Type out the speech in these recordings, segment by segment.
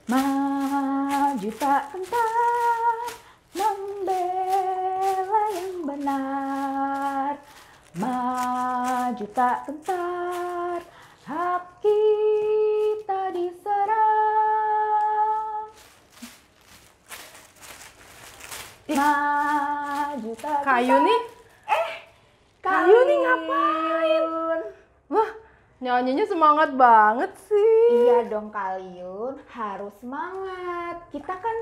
Maju tak gentar, membela yang benar. Maju tak gentar, hak kita diserang. Maju tak Kak Ayuni? Kak Ayuni ngapain? Wah, nyanyinya semangat banget sih. Iya dong Kaliun, harus semangat. Kita kan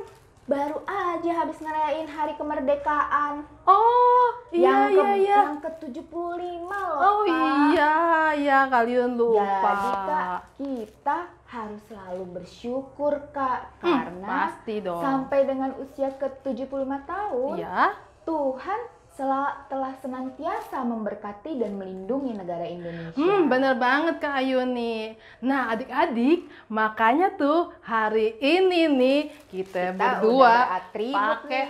baru aja habis ngerayain hari kemerdekaan. Oh, iya. Yang ke-75 loh, Oh Kak. iya, Kaliun lupa. Jadi Kak, kita harus selalu bersyukur Kak, karena pasti dong. sampai dengan usia ke-75 tahun, Iya. Tuhan telah senantiasa memberkati dan melindungi negara Indonesia. Bener banget Kak Ayuni. Nah adik-adik, makanya tuh hari ini nih kita berdua pakai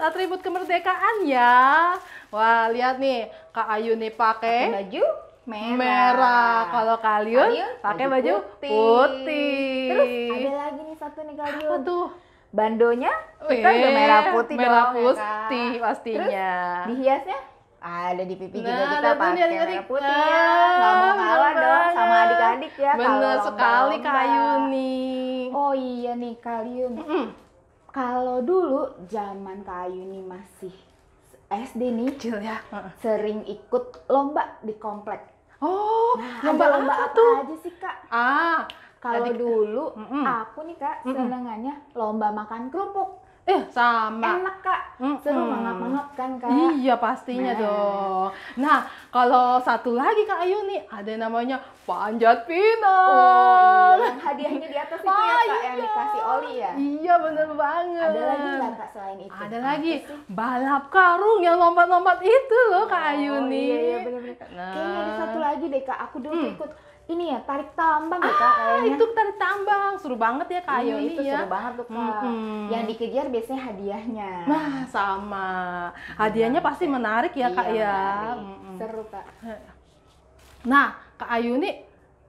atribut kemerdekaan ya. Wah lihat nih Kak Ayuni pakai baju merah. Kalau Kaliun pakai baju putih. Terus ada lagi nih satu nih Kaliun. Apa tuh? Bandonya kita udah merah putih merah dong, putih ya, Kak. pastinya. Terus dihiasnya ada di pipi juga Nah, kita ada tuh pakai nih adik-adik. merah putih ya. Nggak mau kalah dong sama adik-adik ya. Bener kalau sekali lomba-lomba. Kak Ayuni. Oh iya nih Kaliun. Kalau dulu zaman Kak Ayuni masih SD nih, Kecil ya. sering ikut lomba di komplek. Oh, Nah, lomba ada lomba apa apa tuh? aja sih Kak? Adik. Kalau dulu aku nih Kak senengannya lomba makan kerupuk. Sama. Enak Kak, seru mangap-mangap kan Kak? Iya pastinya Nah. dong. Nah, kalau satu lagi Kak Ayuni ada yang namanya panjat pinang. Oh iya, yang hadiahnya di atas itu ya Kak, yang iya. dikasih oli ya? Iya bener banget. Ada lagi nggak Kak selain itu? Ada Apa lagi sih? balap karung yang lompat-lompat itu loh Kak Ayuni. Oh iya bener-bener. Nah. Kayaknya ada satu lagi deh Kak, aku dulu tuh ikut ini ya, tarik tambang ya Kak kayaknya. Itu tarik tambang, seru banget ya Kak Iya, Ayuni itu ya. seru banget tuh Kak. Yang dikejar biasanya hadiahnya. Nah, sama. Hadiahnya pasti menarik ya Kak Iya, ya. menarik. Seru Kak. Nah, Kak Ayuni,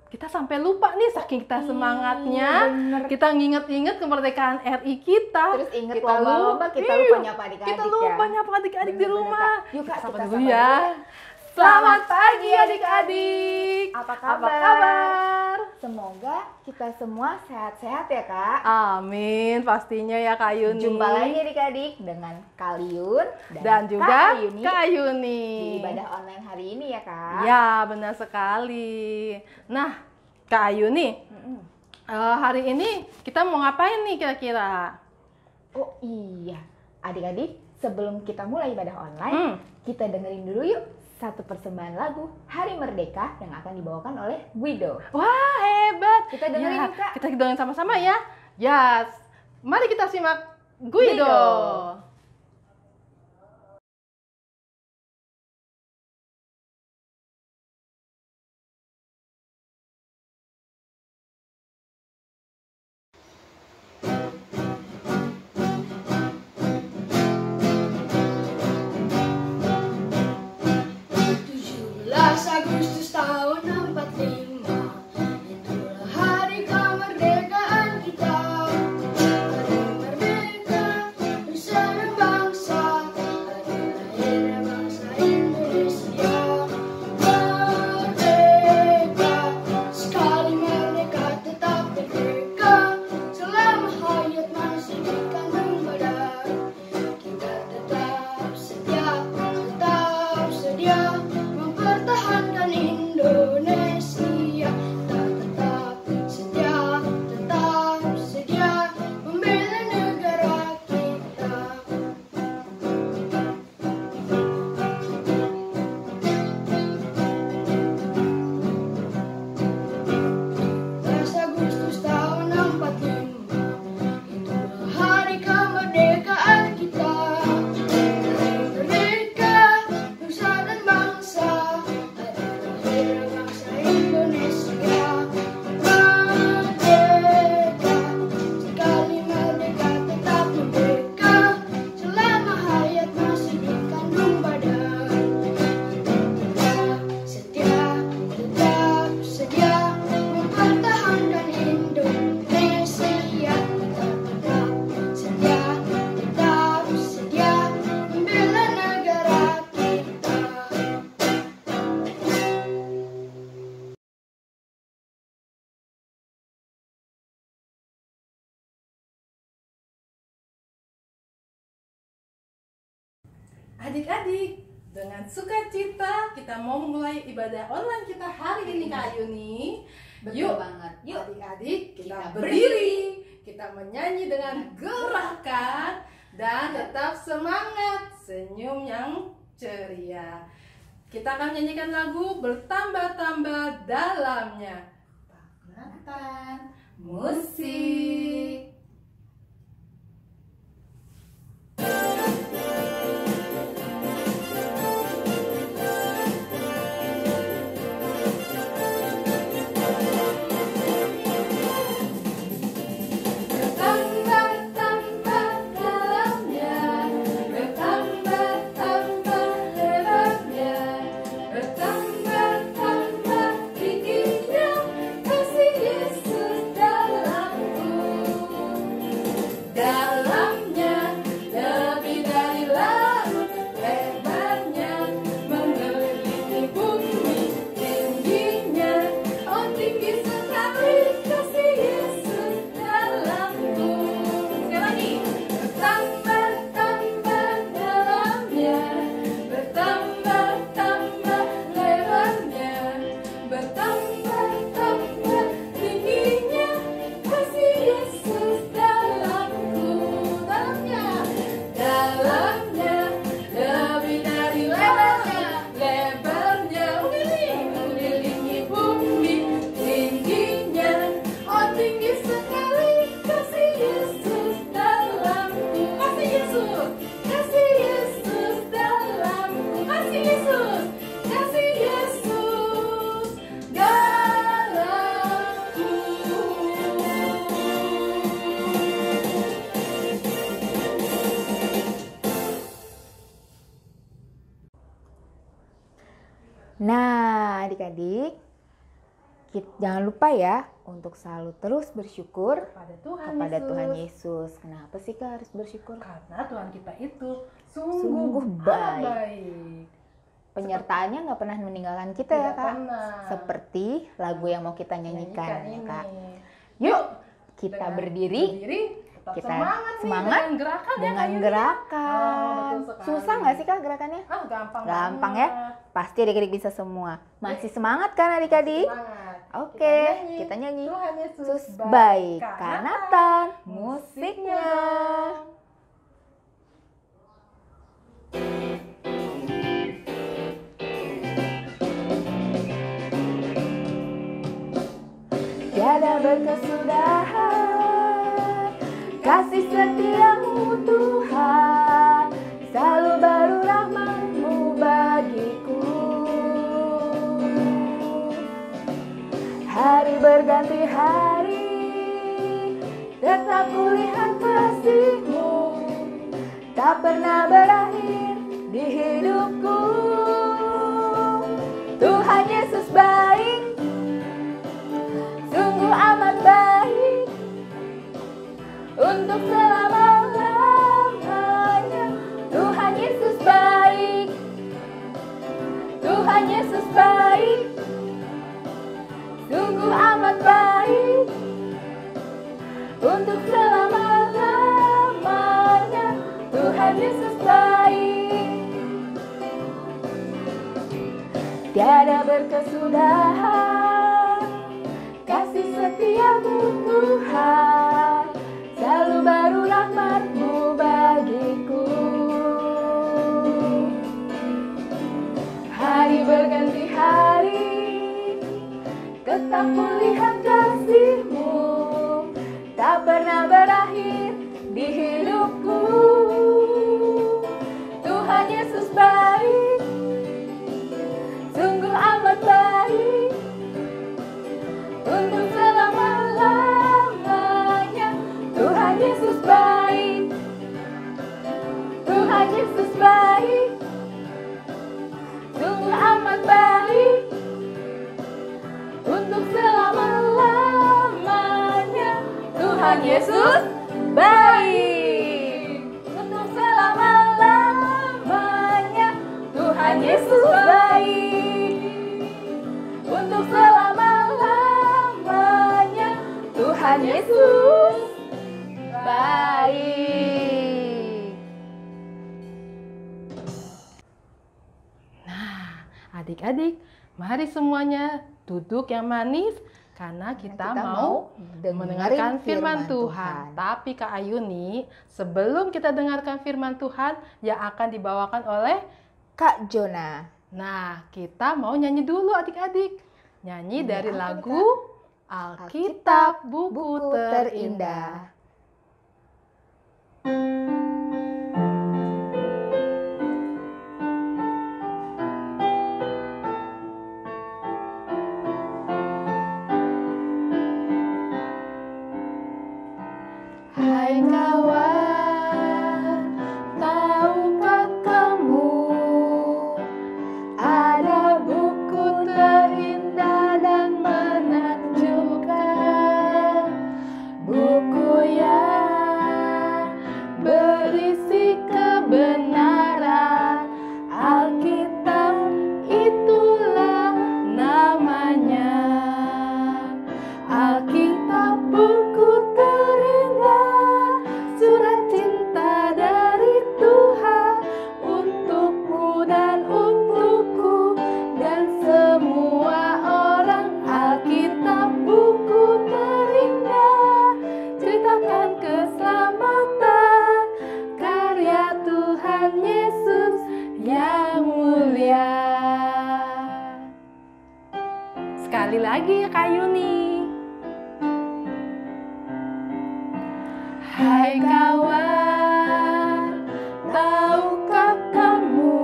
kita sampai lupa nih saking kita semangatnya. bener. Kita nginget-inget kemerdekaan RI kita. Terus inget kita lomba-lomba, kita lupa nyapa adik-adik Kita ya. lupa nyapa adik-adik di Bener-bener, rumah. Kak. Yuk, Kak, Kita sapa kita dulu sapa ya. dulu. Selamat pagi adik-adik. Apa Apa kabar? kabar? Semoga kita semua sehat-sehat ya Kak. Amin, pastinya ya Kak Ayuni. Jumpa lagi adik-adik dengan Kaliun Dan juga Kak Ayuni Kak Ayuni. di ibadah online hari ini ya Kak. Ya, benar sekali. Nah, Kak Ayuni, hari ini kita mau ngapain nih kira-kira? Oh iya, adik-adik sebelum kita mulai ibadah online, kita dengerin dulu yuk satu persembahan lagu Hari Merdeka yang akan dibawakan oleh Guido. Wah, hebat. Kita dengerin yuk, Kak. Kita dengerin sama-sama ya. Yes. Mari kita simak Guido. Agustus tahun 45, itulah hari kemerdekaan kita. Hari merdeka bersama Adik-adik, dengan sukacita kita mau mulai ibadah online kita hari ini Kak Ayuni. Betul banget. Yuk adik-adik kita berdiri, kita menyanyi dengan gerakan dan tetap semangat, senyum yang ceria. Kita akan menyanyikan lagu Bertambah-tambah Dalamnya. Nathan, musik. Nah, adik-adik, jangan lupa ya untuk selalu terus bersyukur kepada Tuhan Yesus. Kenapa sih Kak harus bersyukur? Karena Tuhan kita itu Sungguh sungguh baik. Penyertaannya nggak pernah meninggalkan kita ya Kak. Seperti lagu yang mau kita nyanyikan ya Kak. Yuk kita berdiri. Kita semangat dengan gerakan. Susah nggak sih Kak gerakannya? Gampang ya. Pasti adik-adik bisa semua. Masih semangat kan adik-adik? Oke, kita nyanyi. Tuhan Yesus Baik. Kak Nathan, musiknya. Tiada berkesudahan kasih setiamu Tuhan, selalu baru rahmat-Mu bagiku. Hari berganti hari, tetap kulihat kasih-Mu, tak pernah berakhir di hidupku. Tuhan Yesus baik, sungguh amat baik, untuk selama-lamanya. Tuhan Yesus baik, Tuhan Yesus baik, sungguh amat baik, untuk selama-lamanya. Tuhan Yesus baik. Tiada berkesudahan kasih setiamu Tuhan, selalu baru rahmat-Mu bagiku. Hari berganti hari, tetap kulihat kasih-Mu, tak pernah berakhir di hidupku. Tuhan Yesus baik, sungguh amat baik, untuk selama-lamanya. Tuhan Yesus baik, Tuhan Yesus baik, sungguh amat baik, untuk selama-lamanya. Tuhan Yesus baik, untuk selama-lamanya. Tuhan Yesus baik, untuk selama-lamanya. Tuhan Yesus baik. Adik-adik, mari semuanya duduk yang manis karena kita mau mendengarkan firman Tuhan. Tapi Kak Ayuni, sebelum kita dengarkan firman Tuhan yang akan dibawakan oleh Kak Jona. Nah, kita mau nyanyi dulu adik-adik. Nyanyi dari lagu Alkitab Buku Terindah. Hai kawan, tahukah kamu ada buku terindah dan menakjubkan, buku yang berisi kebenaran. Alkitab itulah namanya. Alkitab buku terindah, surat cinta dari Tuhan untukmu dan untukku dan semua orang. Alkitab buku terindah, ceritakan keselamatan karya Tuhan Yesus yang mulia. Sekali lagi ya Kak Yuni. Hai kawan, tahukah kamu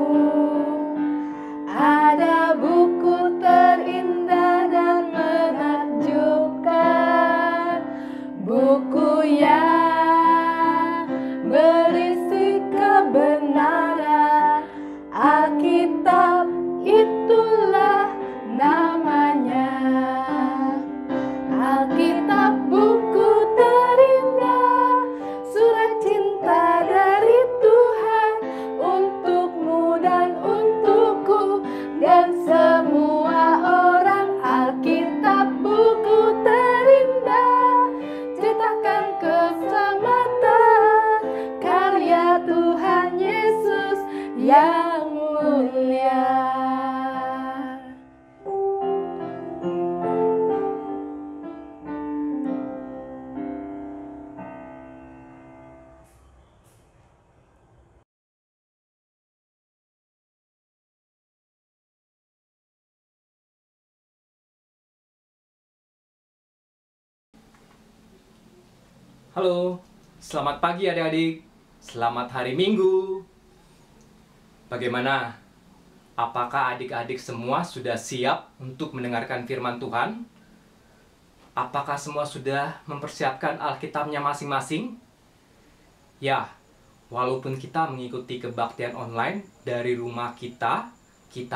ada buku terindah dan menakjubkan, buku yang berisi kebenaran. Alkitab itulah namanya. Alkitab buku terindah, surat cinta dari Tuhan untukmu dan untukku dan semua orang. Alkitab buku terindah, ceritakan keselamatan karya Tuhan Yesus yang mulia. Halo, selamat pagi adik-adik. Selamat hari Minggu. Bagaimana? Apakah adik-adik semua sudah siap untuk mendengarkan firman Tuhan? Apakah semua sudah mempersiapkan Alkitabnya masing-masing? Ya, walaupun kita mengikuti kebaktian online dari rumah kita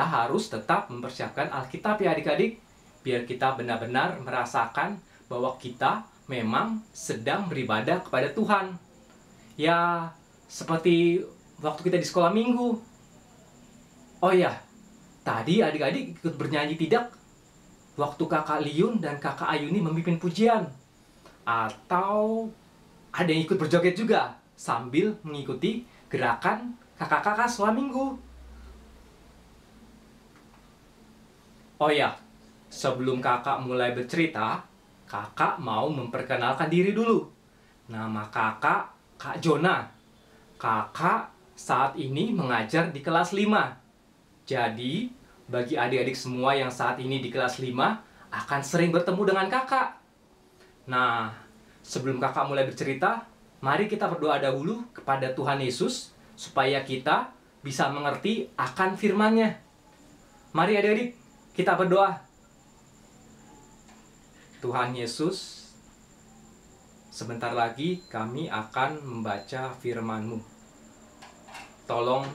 harus tetap mempersiapkan Alkitab ya adik-adik, biar kita benar-benar merasakan bahwa kita memang sedang beribadah kepada Tuhan. Ya, seperti waktu kita di sekolah minggu. Oh ya, tadi adik-adik ikut bernyanyi tidak? Waktu kakak Liun dan kakak Ayuni memimpin pujian. Atau ada yang ikut berjoget juga sambil mengikuti gerakan kakak-kakak sekolah minggu. Oh ya, sebelum kakak mulai bercerita, kakak mau memperkenalkan diri dulu. Nama kakak, Kak Jona. Kakak saat ini mengajar di kelas 5. Jadi, bagi adik-adik semua yang saat ini di kelas 5 akan sering bertemu dengan kakak. Nah, sebelum kakak mulai bercerita, mari kita berdoa dahulu kepada Tuhan Yesus supaya kita bisa mengerti akan firman-Nya. Mari adik-adik, kita berdoa. Tuhan Yesus, sebentar lagi kami akan membaca firman-Mu. Tolong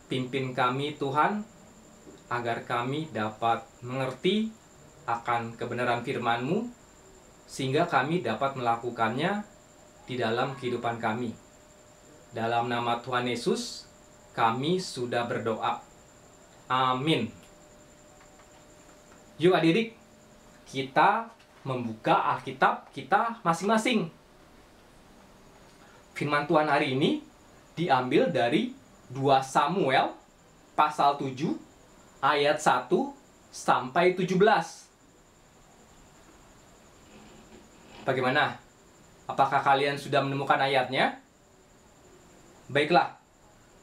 pimpin kami Tuhan, agar kami dapat mengerti akan kebenaran firman-Mu, sehingga kami dapat melakukannya di dalam kehidupan kami. Dalam nama Tuhan Yesus, kami sudah berdoa. Amin. Yuk adik-adik, kita membuka Alkitab kita masing-masing. Firman Tuhan hari ini diambil dari 2 Samuel pasal 7 ayat 1 sampai 17. Bagaimana? Apakah kalian sudah menemukan ayatnya? Baiklah,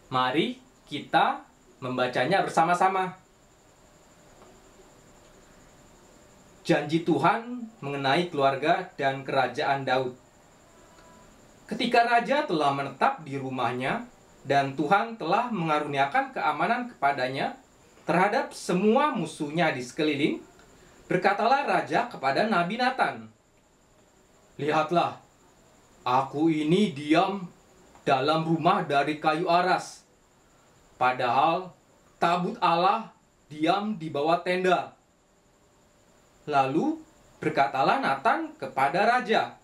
mari kita membacanya bersama-sama. Janji Tuhan mengenai keluarga dan kerajaan Daud. Ketika raja telah menetap di rumahnya dan Tuhan telah mengaruniakan keamanan kepadanya terhadap semua musuhnya di sekeliling, berkatalah raja kepada Nabi Nathan, "Lihatlah, aku ini diam dalam rumah dari kayu aras, padahal tabut Allah diam di bawah tenda." Lalu berkatalah Nathan kepada raja,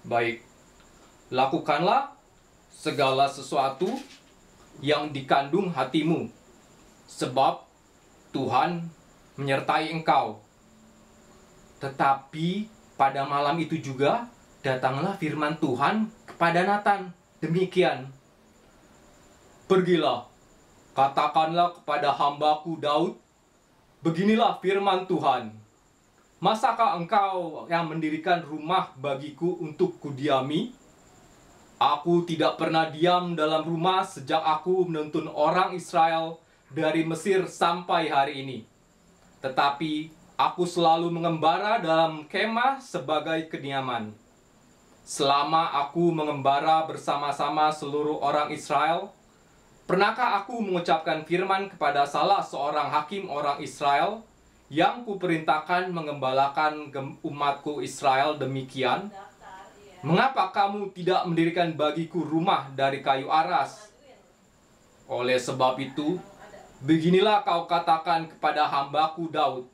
"Baik, lakukanlah segala sesuatu yang dikandung hatimu, sebab Tuhan menyertai engkau." Tetapi pada malam itu juga datanglah firman Tuhan kepada Nathan demikian, "Pergilah, katakanlah kepada hambaku Daud, beginilah firman Tuhan, masakah engkau yang mendirikan rumah bagiku untuk kudiami? Aku tidak pernah diam dalam rumah sejak aku menuntun orang Israel dari Mesir sampai hari ini. Tetapi aku selalu mengembara dalam kemah sebagai kediaman. Selama aku mengembara bersama-sama seluruh orang Israel, pernahkah aku mengucapkan firman kepada salah seorang hakim orang Israel yang kuperintahkan mengembalakan umatku Israel demikian? Mengapa kamu tidak mendirikan bagiku rumah dari kayu aras? Oleh sebab itu, beginilah kau katakan kepada hambaku Daud,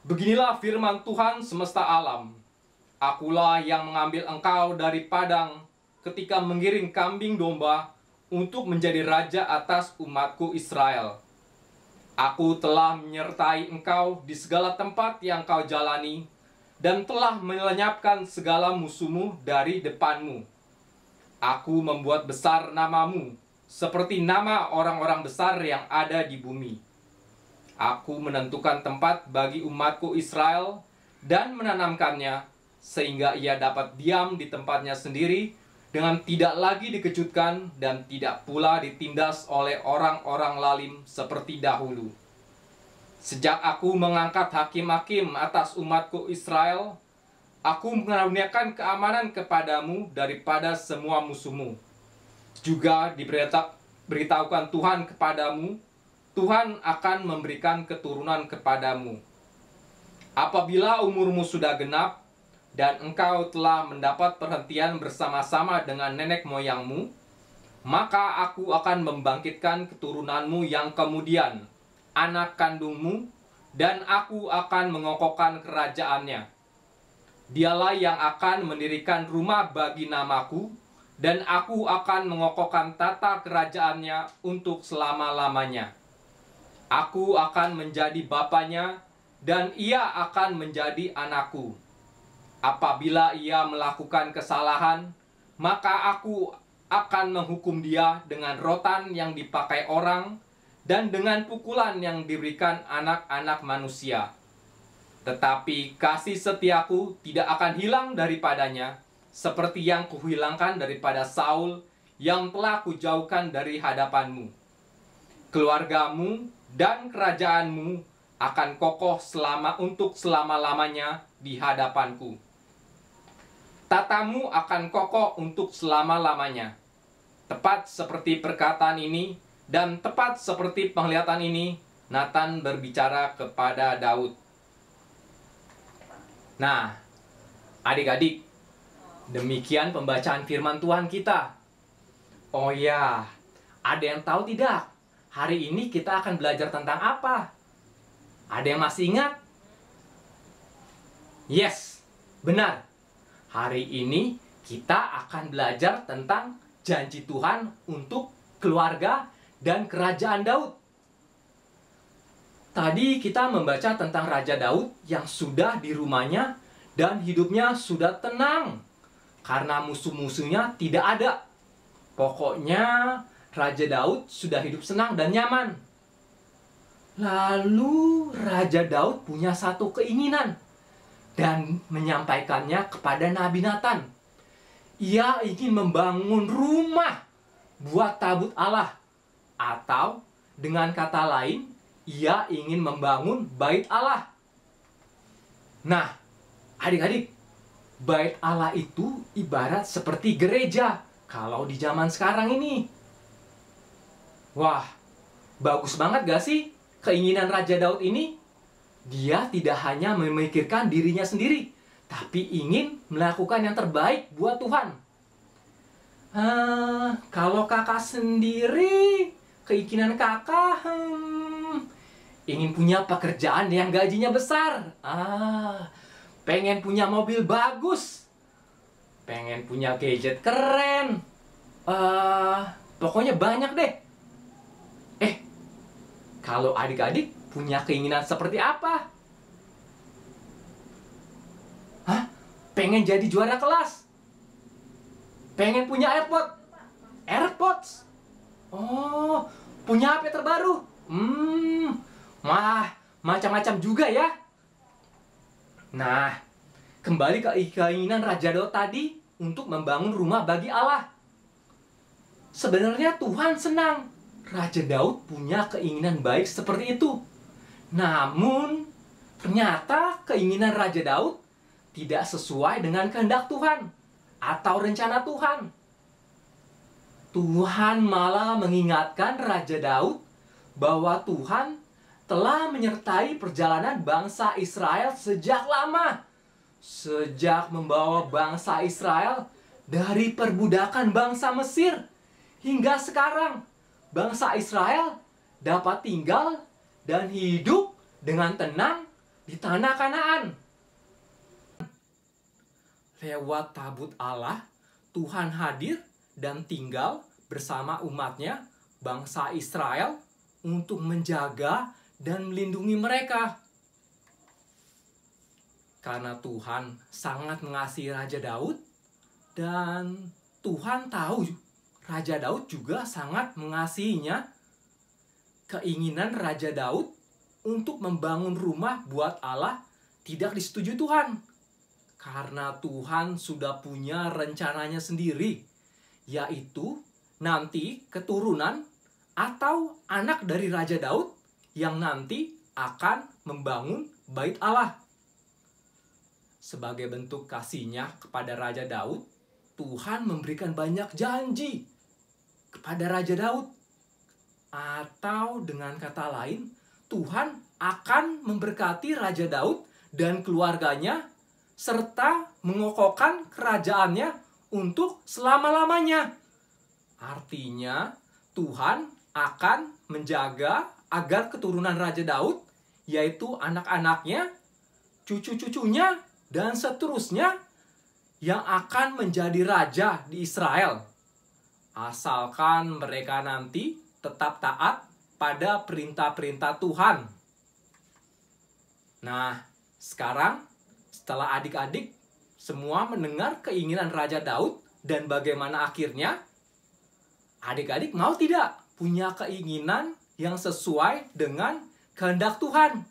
beginilah firman Tuhan semesta alam, akulah yang mengambil engkau dari padang ketika mengiring kambing domba untuk menjadi raja atas umatku Israel. Aku telah menyertai engkau di segala tempat yang kau jalani, dan telah melenyapkan segala musuhmu dari depanmu. Aku membuat besar namamu, seperti nama orang-orang besar yang ada di bumi. Aku menentukan tempat bagi umatku Israel, dan menanamkannya, sehingga ia dapat diam di tempatnya sendiri, dengan tidak lagi dikejutkan dan tidak pula ditindas oleh orang-orang lalim seperti dahulu. Sejak aku mengangkat hakim-hakim atas umatku Israel, aku mengaruniakan keamanan kepadamu daripada semua musuhmu. Juga diberitahukan Tuhan kepadamu, Tuhan akan memberikan keturunan kepadamu. Apabila umurmu sudah genap, dan engkau telah mendapat perhentian bersama-sama dengan nenek moyangmu, maka aku akan membangkitkan keturunanmu yang kemudian, anak kandungmu, dan aku akan mengokohkan kerajaannya. Dialah yang akan mendirikan rumah bagi namaku, dan aku akan mengokohkan tata kerajaannya untuk selama-lamanya. Aku akan menjadi bapanya, dan ia akan menjadi anakku. Apabila ia melakukan kesalahan, maka aku akan menghukum dia dengan rotan yang dipakai orang dan dengan pukulan yang diberikan anak-anak manusia. Tetapi kasih setiaku tidak akan hilang daripadanya, seperti yang kuhilangkan daripada Saul yang telah kujauhkan dari hadapanmu. Keluargamu dan kerajaanmu akan kokoh untuk selama-lamanya di hadapanku. Tatamu akan kokoh untuk selama-lamanya. Tepat seperti perkataan ini dan tepat seperti penglihatan ini, Nathan berbicara kepada Daud. Nah, adik-adik, demikian pembacaan firman Tuhan kita. Oh ya, ada yang tahu tidak? Hari ini kita akan belajar tentang apa? Ada yang masih ingat? Yes, benar. Hari ini kita akan belajar tentang janji Tuhan untuk keluarga dan kerajaan Daud. Tadi kita membaca tentang Raja Daud yang sudah di rumahnya dan hidupnya sudah tenang karena musuh-musuhnya tidak ada. Pokoknya Raja Daud sudah hidup senang dan nyaman. Lalu Raja Daud punya satu keinginan dan menyampaikannya kepada Nabi Nathan. Ia ingin membangun rumah buat tabut Allah. Atau dengan kata lain, ia ingin membangun bait Allah. Nah, adik-adik, bait Allah itu ibarat seperti gereja kalau di zaman sekarang ini. Wah, bagus banget gak sih keinginan Raja Daud ini? Dia tidak hanya memikirkan dirinya sendiri, tapi ingin melakukan yang terbaik buat Tuhan. Kalau kakak sendiri, keinginan kakak ingin punya pekerjaan yang gajinya besar. Pengen punya mobil bagus. Pengen punya gadget keren. Pokoknya banyak deh. Kalau adik-adik punya keinginan seperti apa? Pengen jadi juara kelas? Pengen punya AirPods? Oh, punya HP terbaru? Macam-macam juga ya. Nah, kembali ke keinginan Raja Daud tadi untuk membangun rumah bagi Allah. Sebenarnya Tuhan senang Raja Daud punya keinginan baik seperti itu. Namun, ternyata keinginan Raja Daud tidak sesuai dengan kehendak Tuhan atau rencana Tuhan. Tuhan malah mengingatkan Raja Daud bahwa Tuhan telah menyertai perjalanan bangsa Israel sejak lama. Sejak membawa bangsa Israel dari perbudakan bangsa Mesir hingga sekarang. Bangsa Israel dapat tinggal dan hidup dengan tenang di tanah Kanaan. Lewat tabut Allah, Tuhan hadir dan tinggal bersama umatnya, bangsa Israel, untuk menjaga dan melindungi mereka. Karena Tuhan sangat mengasihi Raja Daud, dan Tuhan tahu Raja Daud juga sangat mengasihinya. Keinginan Raja Daud untuk membangun rumah buat Allah tidak disetujui Tuhan. Karena Tuhan sudah punya rencananya sendiri, yaitu nanti keturunan atau anak dari Raja Daud yang nanti akan membangun bait Allah. Sebagai bentuk kasihnya kepada Raja Daud, Tuhan memberikan banyak janji kepada Raja Daud. Atau dengan kata lain, Tuhan akan memberkati Raja Daud dan keluarganya serta mengokohkan kerajaannya untuk selama-lamanya. Artinya, Tuhan akan menjaga agar keturunan Raja Daud, yaitu anak-anaknya, cucu-cucunya, dan seterusnya yang akan menjadi raja di Israel. Asalkan mereka nanti tetap taat pada perintah-perintah Tuhan. Nah, sekarang setelah adik-adik semua mendengar keinginan Raja Daud dan bagaimana akhirnya, adik-adik mau tidak punya keinginan yang sesuai dengan kehendak Tuhan?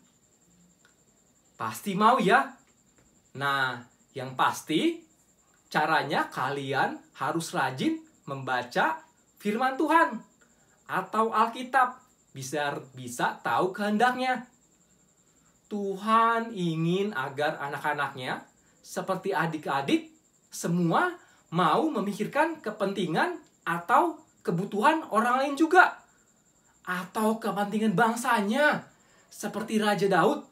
Pasti mau ya? Nah, yang pasti caranya kalian harus rajin membaca firman Tuhan atau Alkitab, bisa tahu kehendaknya. Tuhan ingin agar anak-anaknya seperti adik-adik semua mau memikirkan kepentingan atau kebutuhan orang lain juga, atau kepentingan bangsanya seperti Raja Daud.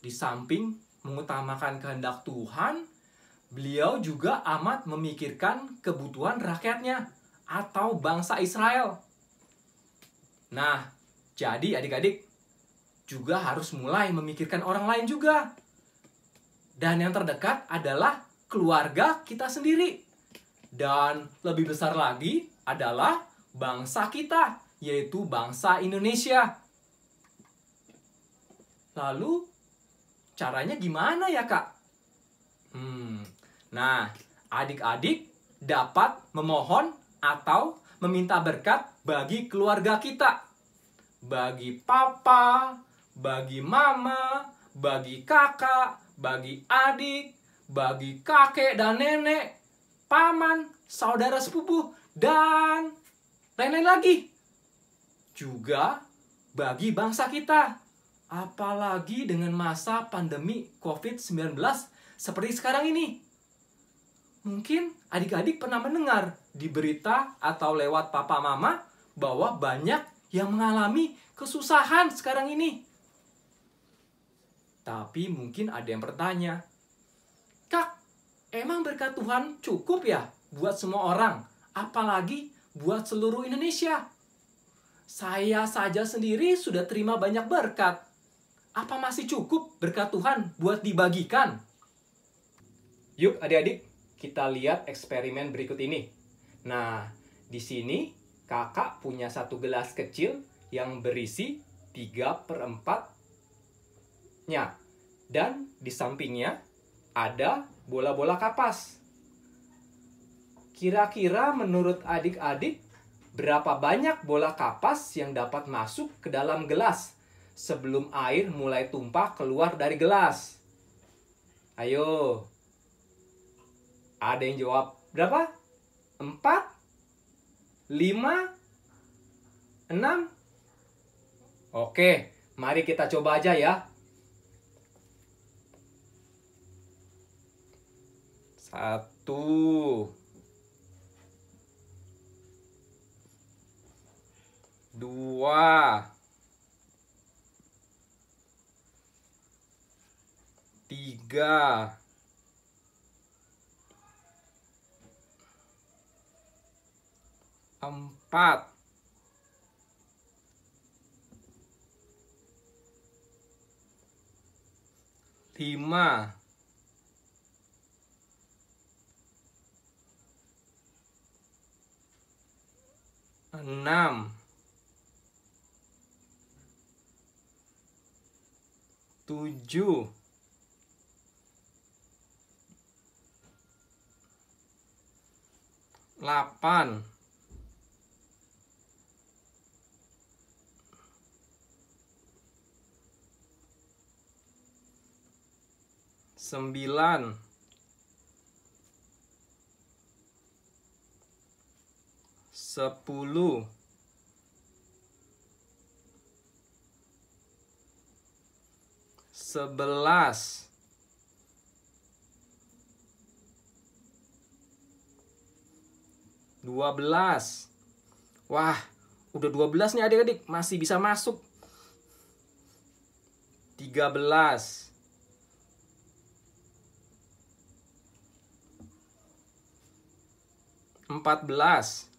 Di samping mengutamakan kehendak Tuhan, beliau juga amat memikirkan kebutuhan rakyatnya atau bangsa Israel. Nah, jadi adik-adik juga harus mulai memikirkan orang lain juga. Dan yang terdekat adalah keluarga kita sendiri. Dan lebih besar lagi adalah bangsa kita, yaitu bangsa Indonesia. Lalu, caranya gimana ya, Kak? Nah, adik-adik dapat memohon atau meminta berkat bagi keluarga kita. Bagi papa, bagi mama, bagi kakak, bagi adik, bagi kakek dan nenek, paman, saudara sepupu, dan lain-lain lagi. Juga bagi bangsa kita. Apalagi dengan masa pandemi COVID-19 seperti sekarang ini. Mungkin adik-adik pernah mendengar di berita atau lewat papa mama bahwa banyak yang mengalami kesusahan sekarang ini. Tapi mungkin ada yang bertanya, Kak, emang berkat Tuhan cukup ya buat semua orang? Apalagi buat seluruh Indonesia? Saya saja sendiri sudah terima banyak berkat. Apa masih cukup berkat Tuhan buat dibagikan? Yuk adik-adik, kita lihat eksperimen berikut ini. Nah, di sini kakak punya satu gelas kecil yang berisi 3/4-nya. Dan di sampingnya ada bola-bola kapas. Kira-kira menurut adik-adik, berapa banyak bola kapas yang dapat masuk ke dalam gelas sebelum air mulai tumpah keluar dari gelas? Ayo. Ada yang jawab berapa? 4? 5? 6? Oke, mari kita coba aja ya. 1, 2, 3, 4, 5, 6, 7, 8, 9, 10, 11, 12. Wah, udah 12 nih adik-adik, masih bisa masuk. 13, 14,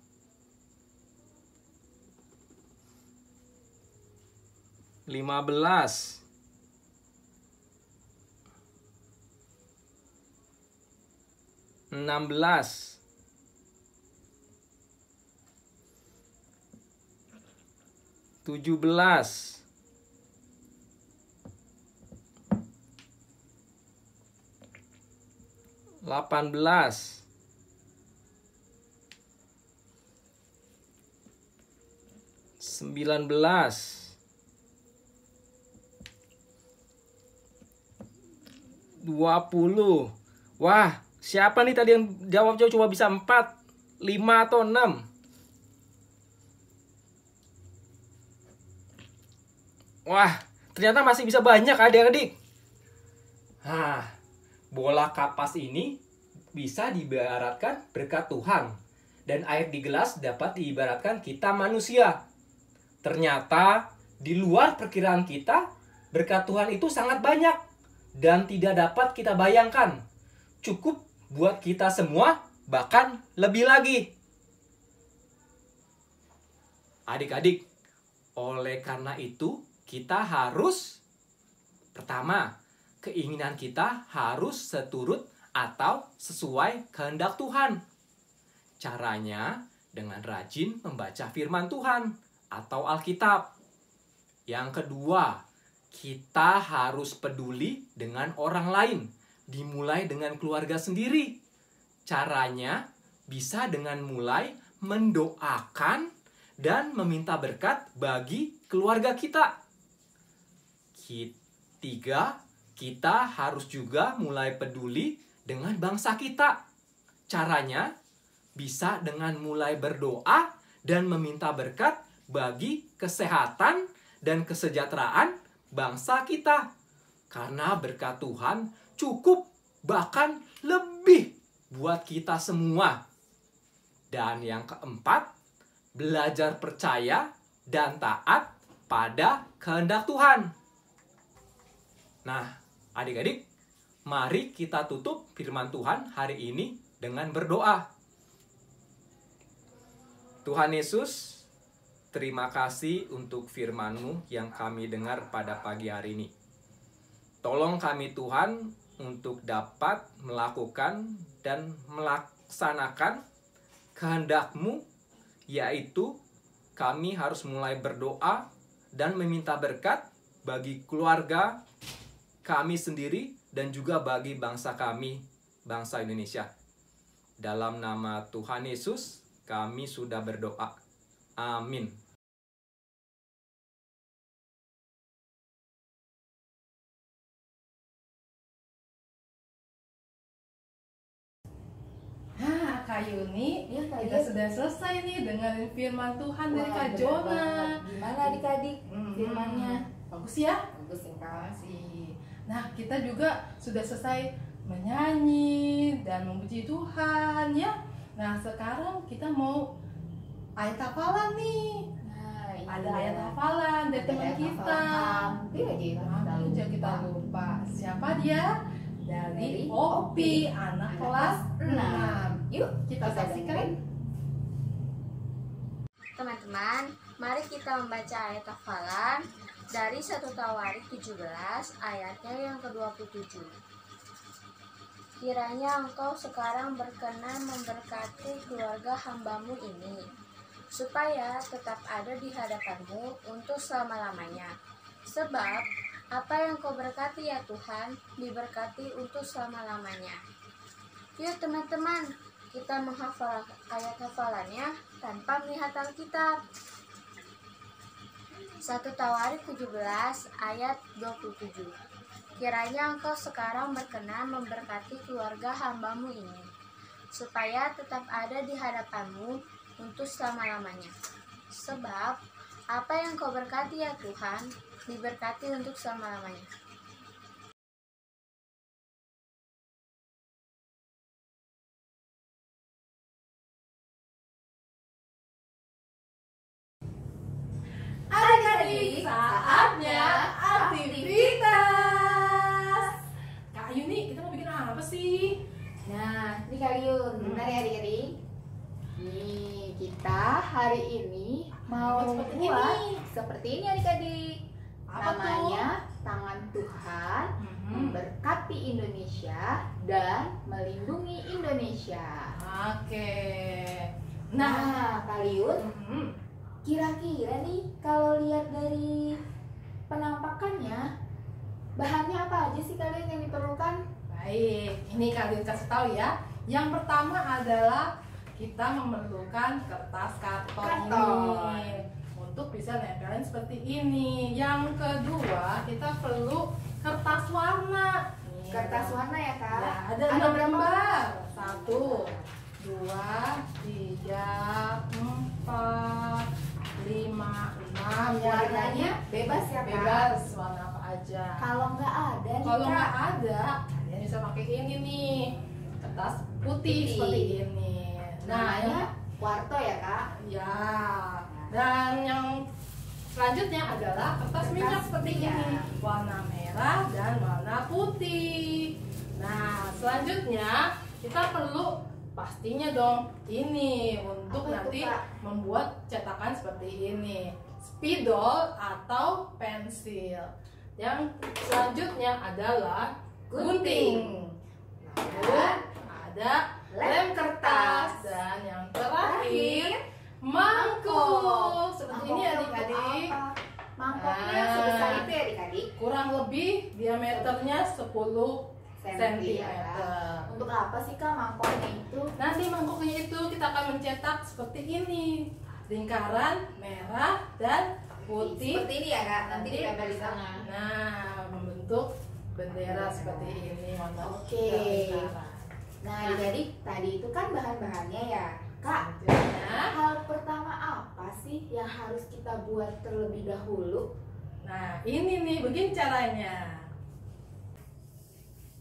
15, 16, 17, 18, 19, 20. Wah, siapa nih tadi yang jawabnya cuma bisa 4, 5 atau 6? Wah, ternyata masih bisa banyak adik-adik. Bola kapas ini bisa diibaratkan berkat Tuhan. Dan air di gelas dapat diibaratkan kita manusia. Ternyata di luar perkiraan kita, berkat Tuhan itu sangat banyak. Dan tidak dapat kita bayangkan. Cukup buat kita semua, bahkan lebih lagi. Adik-adik, oleh karena itu kita harus, pertama, keinginan kita harus seturut atau sesuai kehendak Tuhan. Caranya dengan rajin membaca firman Tuhan atau Alkitab. Yang kedua, kita harus peduli dengan orang lain, dimulai dengan keluarga sendiri. Caranya bisa dengan mulai mendoakan dan meminta berkat bagi keluarga kita. Ketiga, kita harus juga mulai peduli dengan bangsa kita. Caranya bisa dengan mulai berdoa dan meminta berkat bagi kesehatan dan kesejahteraan bangsa kita. Karena berkat Tuhan cukup, bahkan lebih buat kita semua. Dan yang keempat, belajar percaya dan taat pada kehendak Tuhan. Nah, adik-adik, mari kita tutup firman Tuhan hari ini dengan berdoa. Tuhan Yesus, terima kasih untuk firman-Mu yang kami dengar pada pagi hari ini. Tolong kami Tuhan untuk dapat melakukan dan melaksanakan kehendak-Mu, yaitu kami harus mulai berdoa dan meminta berkat bagi keluarga kami sendiri dan juga bagi bangsa kami, bangsa Indonesia. Dalam nama Tuhan Yesus, kami sudah berdoa. Amin. Nah, Kak Yuni, kita sudah selesai nih dengerin firman Tuhan dari Kak Jona. Gimana adik-adik firmannya? Bagus ya? Bagus ya, Kak. Makasih. Nah, kita juga sudah selesai menyanyi dan memuji Tuhan ya. Nah, sekarang kita mau ayat hafalan nih. Nah, Ada ayat hafalan dari teman kita. Hampir aja kita lupa. Siapa dia? Dari Opi, anak kelas 6. Yuk, Kita saksikan. Teman-teman, mari kita membaca ayat hafalan dari 1 Tawarik 17 ayatnya yang ke-27. Kiranya engkau sekarang berkenan memberkati keluarga hamba-Mu ini, supaya tetap ada di hadapan-Mu untuk selama-lamanya. Sebab apa yang Kau berkati ya Tuhan, diberkati untuk selama-lamanya. Yuk teman-teman, kita menghafal ayat hafalannya tanpa melihat Alkitab. 1 Tawarik 17 ayat 27. Kiranya engkau sekarang berkenan memberkati keluarga hamba-Mu ini, supaya tetap ada di hadapan-Mu untuk selama-lamanya. Sebab apa yang Kau berkati ya Tuhan, diberkati untuk selama-lamanya. Adik-adik, saatnya aktivitas. Kak Yuni, kita mau bikin apa sih? Nah, ini Kak Yun, benar ya adik-adik? Nih, kita hari ini mau Seperti buat ini. seperti ini adik-adik. Apa Namanya tangan Tuhan memberkati Indonesia dan melindungi Indonesia. Oke. Nah, Kak Yun, Mhm. kira-kira nih kalau lihat dari penampakannya, bahannya apa aja sih kalian yang diperlukan? Baik, ini kalian kasih tahu ya. Yang pertama adalah kita memerlukan kertas karton ini untuk bisa nempelin seperti ini. Yang kedua, kita perlu kertas warna. Nih, Kertas warna ya, Kak? ya, ada 6 lembar. 1, 2, 3, 4, 5, 6. Warnanya bebas ya, Kak? Bebas, warna apa aja. Kalau nggak ada nih, Kalau Kak, nggak ada, kalian bisa pakai ini nih, kertas putih seperti ini. Nah, namanya warto ya, Kak? ya. Dan yang selanjutnya adalah kertas minyak seperti minyak. ini, warna merah dan warna putih. Nah, selanjutnya kita perlu pastinya dong ini untuk Apa itu, nanti Kak? membuat cetakan seperti ini, spidol atau pensil. Yang selanjutnya adalah gunting. Dan ada lem kertas dan yang terakhir mangkuk. Seperti ini adik-adik. Mangkoknya Nah. sebesar itu ya adik-adik? Kurang lebih diameternya 10 cm. ya. Untuk apa sih, Kak, mangkoknya itu? Nanti mangkoknya itu kita akan mencetak seperti ini, lingkaran merah dan putih. Seperti ini ya kak, nanti ditempel di tengah. Nah, membentuk bendera seperti ini warna Oke. lingkaran. Nah jadi tadi itu kan bahan-bahannya ya kak. Selanjutnya, Hal pertama apa sih yang harus kita buat terlebih dahulu? nah ini nih begini caranya.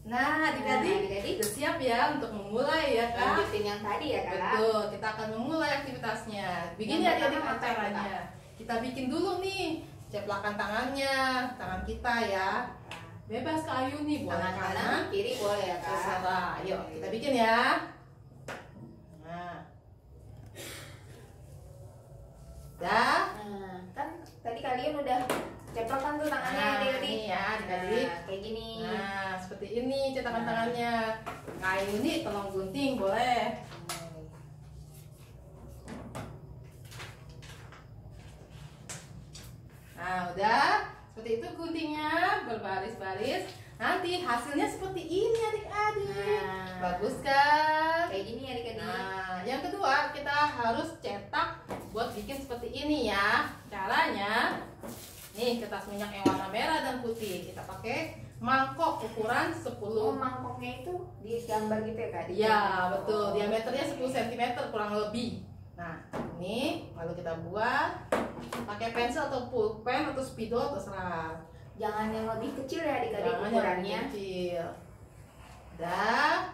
Nah, adik-adik udah siap ya untuk memulai ya kak? Lanjutin yang tadi ya kak. Betul, kita akan memulai aktivitasnya. Begini Yang adik-adik pertama apa, caranya. Kita bikin dulu nih ceplakan tangannya, tangan kita ya. Bebas ke Ayu nih, boleh Tangan kanan, kanan, kiri boleh ya kak. terserah. Ayo kita bikin ya. Nah, dah. Nah, kan tadi kalian udah ceplok kan tuh tangannya Nah, adik-adik. ini ya adik-adik. Nah, kayak gini. Nah, seperti ini cetakan tangannya. Nah, ini tolong gunting boleh. Nah, udah seperti itu guntingnya berbaris-baris. Nanti hasilnya seperti ini adik-adik. Nah. Bagus kan? Kayak gini adik-adik. Nah, yang kedua kita harus cetak buat bikin seperti ini ya. Caranya, nih kertas minyak yang warna merah dan putih. Kita pakai mangkok ukuran 10. Oh, mangkoknya itu digambar gitu ya kak? Iya, betul. Diameternya 10 cm kurang lebih. Nah, ini lalu kita buat pakai pensil atau pulpen atau spidol terserah. Jangan yang lebih kecil ya adik-adik Jangan yang ukurannya. kecil. Dah.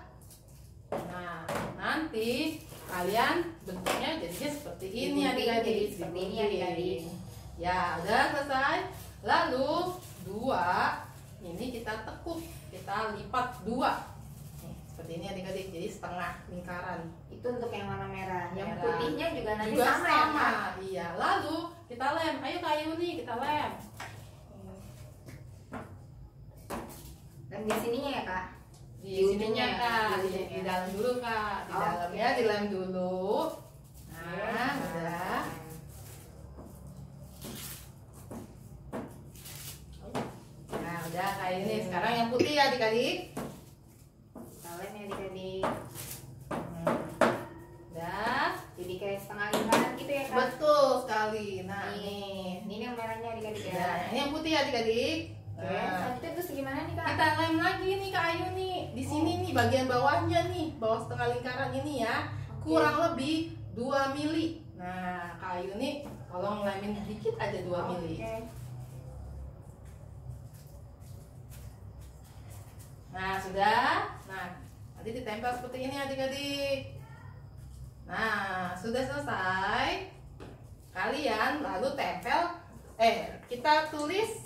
Nah, nanti kalian bentuknya jadinya seperti ini Digunting, adik-adik. jadi seperti ini adik-adik. Ya, udah selesai. Lalu dua ini kita tekuk, kita lipat dua. Nih, seperti ini adik-adik. Jadi setengah lingkaran. Itu untuk yang warna merah. Yang Merah. putihnya juga nanti Juga sama ya kak? Iya. Lalu kita lem. Ayo Kak Yuni, kita lem. Dan di sininya ya kak? Di Di ujungnya sininya ya, Kak, di di ujungnya. dalam dulu Kak, di Oke. dalamnya dilem dulu. Nah, udah. Nah, udah kayak ini. Sekarang yang putih ya adik-adik. Kita lem ya adik-adik. Udah. Jadi kayak setengah lingkaran gitu ya kak? Betul sekali. Nah, Nih, ini yang merahnya adik-adik ya. nah, ini yang putih ya adik-adik. Oke, Nah, selanjutnya terus gimana nih kak? kita lem lagi nih Kak Ayu nih. Di sini nih bagian bawahnya nih, bawah setengah lingkaran ini ya. Kurang lebih 2 mili. Nah, Kak Ayu nih tolong lemin dikit aja 2 mili. Oke. Nah, sudah. Nah, nanti ditempel seperti ini adik-adik. Nah, sudah selesai. Kalian lalu tempel kita tulis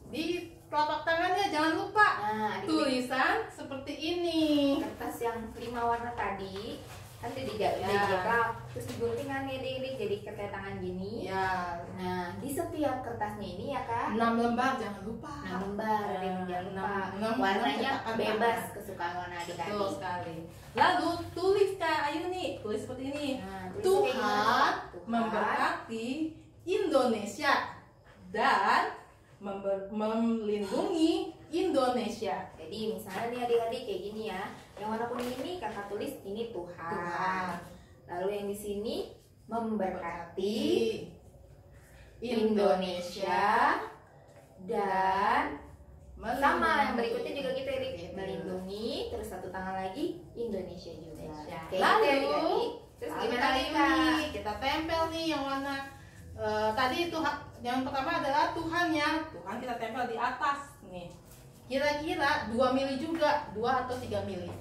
di telapak tangannya, jangan lupa. Nah, adik-adik, Tulisan seperti ini. kertas yang 5 warna tadi kan Ya. dijeplak, terus digunting kan ya adik-adik jadi kayak tangan gini. Ya, Nah, di setiap kertasnya ini ya kak, 6 lembar jangan lupa. 6 lembar, Ya, adik, jangan lupa. enam Warnanya cetakan bebas tangan. kesukaan warna Betul adik-adik. sekali. Lalu tulis Kak Ayu nih, tulis seperti ini. Nah, tulisnya kayak Tuhan gimana? Tuhan memberkati Indonesia dan melindungi Indonesia. Jadi misalnya nih adik-adik kayak gini ya, yang warna kuning ini kakak tulis ini Tuhan. Tuhan Lalu yang di sini memberkati Indonesia dan sama yang berikutnya juga kita Gitu. melindungi, terus satu tangan lagi Indonesia juga. Indonesia. Kayak Lalu, gitu ya adik-adik. Terus Lalu gimana kali nih ini kak? kita tempel nih yang warna tadi itu yang pertama adalah Tuhan ya. Tuhan kita tempel di atas nih. Kira-kira 2 mili juga, 2 atau 3 mili.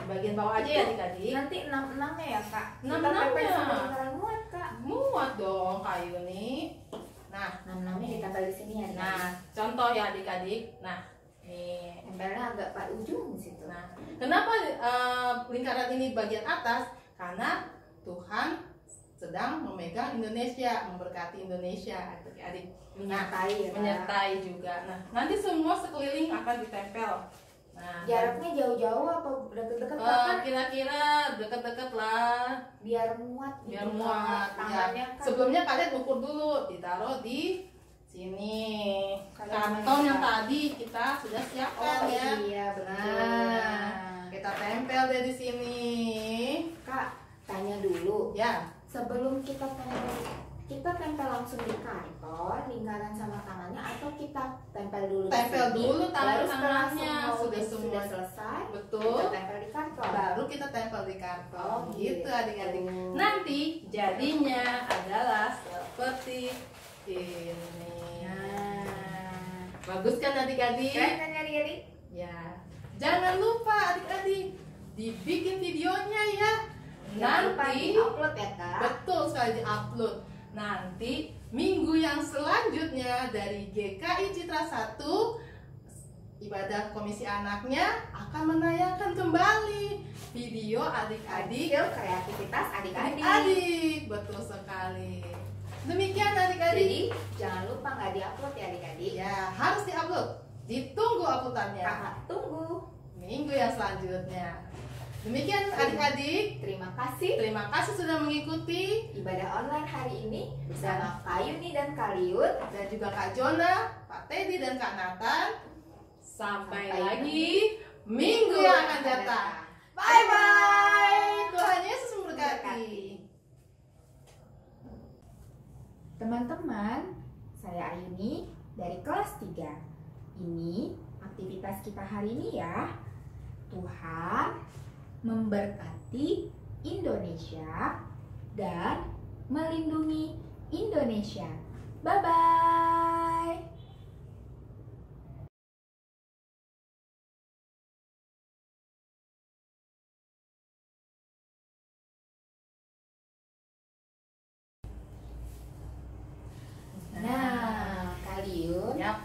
Bagian bawah aja ya adik-adik. Nanti 6-6-nya ya kak? Kita 6-6-nya. tempel sampai lingkaran muat kak. Muat dong kayu nih. Nah, 6-6-nya ditempel di sini ya. nah contoh ya adik-adik. Nah, nih. tempelnya agak pada ujung di situ. Nah, kenapa lingkaran ini bagian atas? Karena Tuhan sedang memegang Indonesia, memberkati Indonesia, adik-adik. Menyertai ya, Kak. menyertai juga. Nah, nanti semua sekeliling akan ditempel. Nah, Jaraknya jauh-jauh apa deket-deket dan, Kak? kira-kira deket-deket lah, Biar muat gitu, biar Kak. muat. Tangannya Ya. kan. Sebelumnya kalian ukur dulu, ditaruh di sini. Kalian Kantong yang menempel. tadi kita sudah siapkan Oh ya. iya betul. Nah, kita tempel deh di sini. Kak, tanya dulu. Ya. Sebelum kita tempel Kita tempel langsung di karton, lingkaran sama tangannya, atau kita tempel dulu di Tempel sini, dulu baru setelah tangannya, sudah semua selesai, betul. kita tempel di karton. Baru kita tempel di karton. Oh, gitu adik-adik. Nanti jadinya adalah seperti ini. Nah, Bagus kan adik-adik? keren kan adik-adik? Ya. Jangan lupa adik-adik dibikin videonya ya. Jangan lupa Nanti di-upload ya Kak. betul sekali di-upload. Nanti minggu yang selanjutnya dari GKI Citra 1 Ibadah Komisi Anaknya akan menayangkan kembali video adik-adik Hasil kreativitas adik-adik. adik. Betul sekali. Demikian adik-adik. Jadi jangan lupa nggak di-upload ya adik-adik. Ya, harus di-upload. Ditunggu uploadannya. Kakak tunggu. Minggu yang selanjutnya. Demikian adik-adik. Terima kasih Terima kasih sudah mengikuti ibadah online hari ini bersama Kak Yuni dan Kak Liun. dan juga Kak Jona, Pak Teddy dan Kak Nathan. Sampai Sampai lagi minggu yang akan datang. Bye bye. Tuhan Yesus memberkati. Teman-teman, saya Ayuni dari kelas 3. Ini aktivitas kita hari ini ya. Tuhan memberkati Indonesia dan melindungi Indonesia. Bye-bye. Nah, Kaliun, Yap,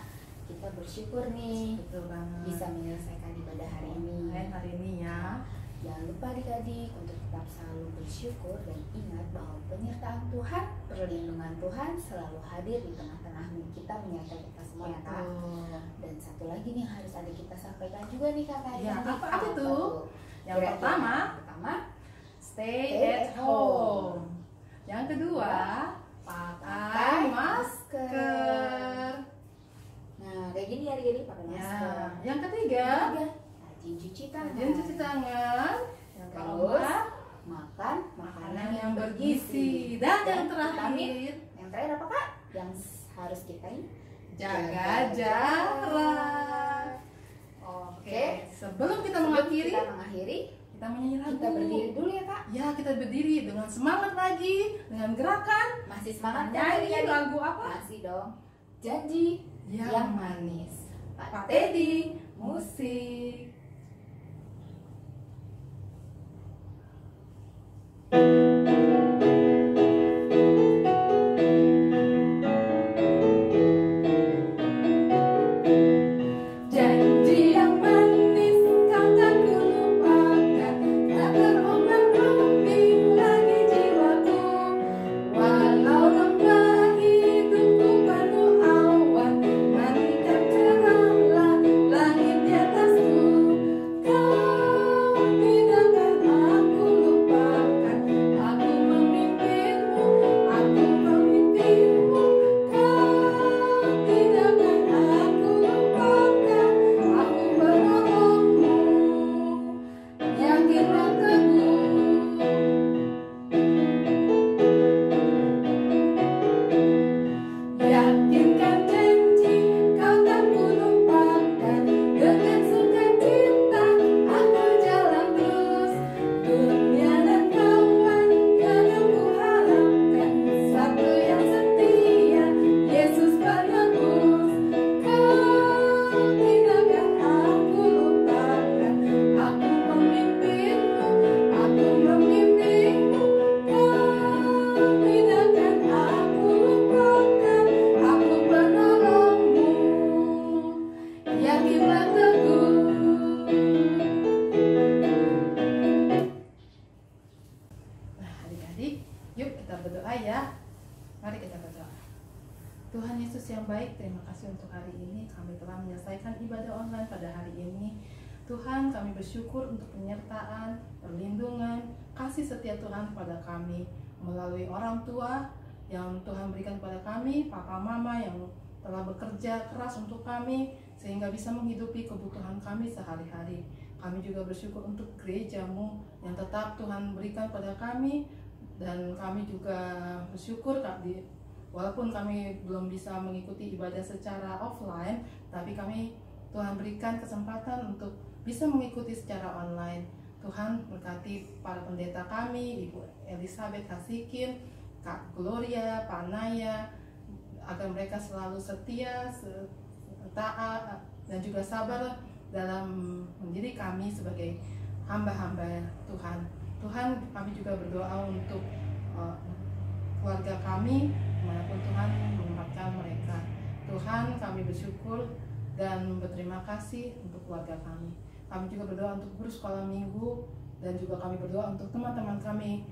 kita bersyukur nih betul banget. bisa menyelesaikan ibadah hari ini. Hari ini ya. Jangan lupa adik-adik untuk tetap selalu bersyukur dan ingat bahwa penyertaan Tuhan, perlindungan Tuhan selalu hadir di tengah-tengah kita, menyertai kita semua ya Kak. Betul. Dan satu lagi nih yang harus adik kita sampaikan juga nih Kak. Ya, adik-adik. apa aja tuh? Yang Kira-kira pertama, stay stay at at home. Yang kedua, pakai pakai masker. masker. Nah, kayak gini ya adik-adik pakai Ya, masker. yang ketiga, Rajin cuci tangan. rajin cuci tangan. Yang Terus keempat, makan makanan yang bergizi. Dan yang terakhir, vitamin. Yang terakhir apa Kak? Yang harus kita ini jaga jarak. Oke, sebelum kita mengakhiri, kita menyanyi lagu. kita berdiri dulu ya Kak. Ya, kita berdiri dengan semangat lagi, dengan gerakan. Masih semangat kan Nyanyi adik-adik? lagu apa? Masih dong. Janji Yang manis. Pak Teddy, musik. Janji yang manis kau tak kulupakan, tak terombang-ambing lagi jiwaku. Walau lembah hidupku penuh awan, nantikan cerahlah langit di atasku. Kau tidak akan aku lupakan, aku memimpinmu, aku memimpinmu. Kau tidak akan aku lupakan, aku menolongmu. Yakinlah teguh. Yakinkan janji kau tak kulupakan, dengan sukacita aku jalan terus. Dunia dan kawan yang aku harapkan, satu yang setia, Yesus penebus. Kau tidak akan aku lupakan, aku memimpinmu, aku memimpinmu. Kau tidak akan aku lupakan, aku penolongmu. Yakinlah teguh. Nah, adik-adik, yuk kita berdoa ya. Mari kita berdoa. Tuhan Yesus yang baik, terima kasih untuk hari ini. Kami telah menyelesaikan ibadah online pada hari ini. Tuhan, kami bersyukur untuk penyertaan, perlindungan, kasih setia Tuhan pada kami melalui orang tua yang Tuhan berikan kepada kami, papa mama yang telah bekerja keras untuk kami sehingga bisa menghidupi kebutuhan kami sehari-hari. Kami juga bersyukur untuk gerejamu yang tetap Tuhan berikan pada kami Dan kami juga bersyukur Kak, walaupun kami belum bisa mengikuti ibadah secara offline, tapi Tuhan berikan kesempatan untuk bisa mengikuti secara online. Tuhan berkati para pendeta kami, Ibu Elizabeth Hasikin, Kak Gloria, Pak Naya, agar mereka selalu setia, taat, dan juga sabar dalam mendidik kami sebagai hamba-hamba Tuhan. Tuhan, kami juga berdoa untuk keluarga kami, dimanapun Tuhan menempatkan mereka. Tuhan, kami bersyukur dan berterima kasih untuk keluarga kami. Kami juga berdoa untuk guru sekolah minggu, dan juga kami berdoa untuk teman-teman kami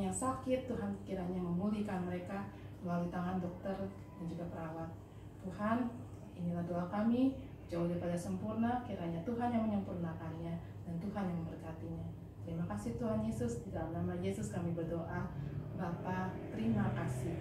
yang sakit. Tuhan kiranya memulihkan mereka melalui tangan dokter dan juga perawat. Tuhan, inilah doa kami, jauh daripada sempurna, kiranya Tuhan yang menyempurnakannya dan Tuhan yang memberkatinya. Terima kasih Tuhan Yesus, di dalam nama Yesus kami berdoa. Bapa, terima kasih.